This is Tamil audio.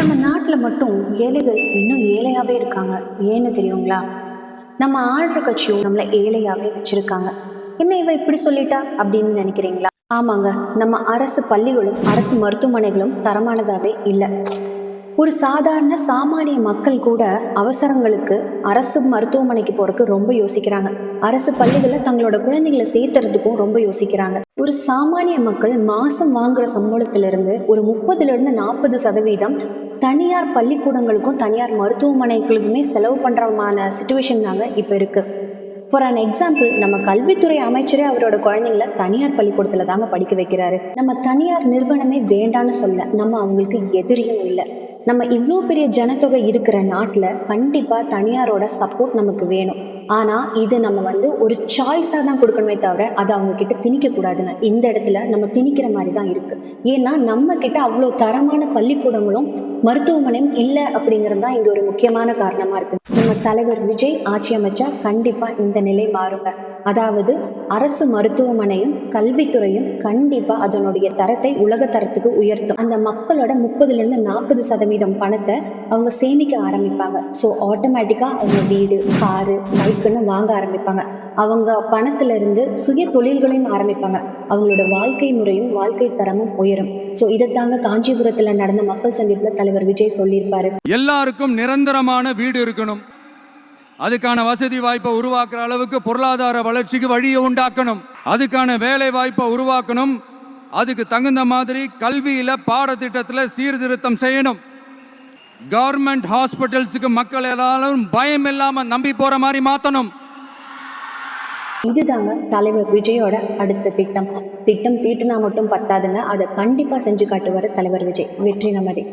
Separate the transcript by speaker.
Speaker 1: நம்ம நாட்டில் மட்டும் ஏழைகள் இன்னும் ஏழையாகவே இருக்காங்க. ஏன்னு தெரியுங்களா? நம்ம ஆள்ற கட்சியும் நம்மளை ஏழையாகவே வச்சிருக்காங்க. என்ன இவ இப்படி சொல்லிட்டா அப்படின்னு நினைக்கிறீங்களா? ஆமாங்க, நம்ம அரசு பள்ளிகளும் அரசு மருத்துவமனைகளும் தரமானதாகவே இல்லை. ஒரு சாதாரண சாமானிய மக்கள் கூட அவசரங்களுக்கு அரசு மருத்துவமனைக்கு போறதுக்கு ரொம்ப யோசிக்கிறாங்க. அரசு பள்ளிகளில் தங்களோட குழந்தைகளை சேர்த்துறதுக்கும் ரொம்ப யோசிக்கிறாங்க. ஒரு சாமானிய மக்கள் மாசம் வாங்குற சம்பளத்திலிருந்து ஒரு 30% தனியார் பள்ளிக்கூடங்களுக்கும் தனியார் மருத்துவமனைகளுக்குமே செலவு பண்றமான சிச்சுவேஷன் தாங்க இப்ப இருக்கு. ஃபார் அன் எக்ஸாம்பிள், நம்ம கல்வித்துறை அமைச்சரே அவரோட குழந்தைங்களை தனியார் பள்ளிக்கூடத்துல தாங்க படிக்க வைக்கிறாரு. நம்ம தனியார் நிறுவனமே வேண்டான்னு சொல்ல, நம்ம அவங்களுக்கு எதிரியும் இல்லை. நம்ம இவ்வளோ பெரிய ஜனத்தொகை இருக்கிற நாட்டில் கண்டிப்பாக தனியாரோட சப்போர்ட் நமக்கு வேணும். ஆனால் இது நம்ம ஒரு சாய்ஸாக தான் கொடுக்கணுமே தவிர அதை அவங்க கிட்ட திணிக்க கூடாதுங்க. இந்த இடத்துல நம்ம திணிக்கிற மாதிரி தான் இருக்கு. ஏன்னா நம்ம கிட்ட அவ்வளோ தரமான பள்ளிக்கூடங்களும் மருத்துவமனையும் இல்லை அப்படிங்கிறது தான் இங்கே ஒரு முக்கியமான காரணமாக இருக்கு. நம்ம தலைவர் விஜய் ஆட்சி அமைச்சா கண்டிப்பாக இந்த நிலை மாறுங்க. அதாவது அரசு மருத்துவமனையும் கல்வித்துறையும் கண்டிப்பா அதனுடைய தரத்தை உலக தரத்துக்கு உயர்த்தும். அந்த மக்களோட 30% பணத்தை அவங்க சேமிக்க ஆரம்பிப்பாங்க. ஸோ ஆட்டோமேட்டிக்கா அவங்க வீடு, காரு, பைக்குன்னு வாங்க ஆரம்பிப்பாங்க. அவங்க பணத்துல இருந்து சுய தொழில்களையும் ஆரம்பிப்பாங்க. அவங்களோட வாழ்க்கை முறையும் வாழ்க்கை தரமும் உயரும். ஸோ இதைத்தாங்க காஞ்சிபுரத்துல நடந்த மக்கள் சந்திப்புல தலைவர் விஜய் சொல்லியிருப்பாரு.
Speaker 2: எல்லாருக்கும் நிரந்தரமான வீடு இருக்கணும். அதுக்கான வசதி வாய்ப்பை உருவாக்குற அளவுக்கு பொருளாதார வளர்ச்சிக்கு வழியை உண்டாக்கணும். அதுக்கான வேலை வாய்ப்பை உருவாக்கணும். அதுக்கு தகுந்த மாதிரி கல்வியில பாடத்திட்டத்தில் சீர்திருத்தம் செய்யணும். கவர்மெண்ட் ஹாஸ்பிட்டல்ஸுக்கு மக்கள் எல்லாரும் பயம் இல்லாம நம்பி போற மாதிரி மாத்தணும்.
Speaker 1: இதுதாங்க தலைவர் விஜயோட அடுத்த திட்டம். திட்டம் தீட்டுனா மட்டும் பத்தாதுங்க, அதை கண்டிப்பா செஞ்சு காட்டுவார் தலைவர் விஜய். வெற்றி நமதே.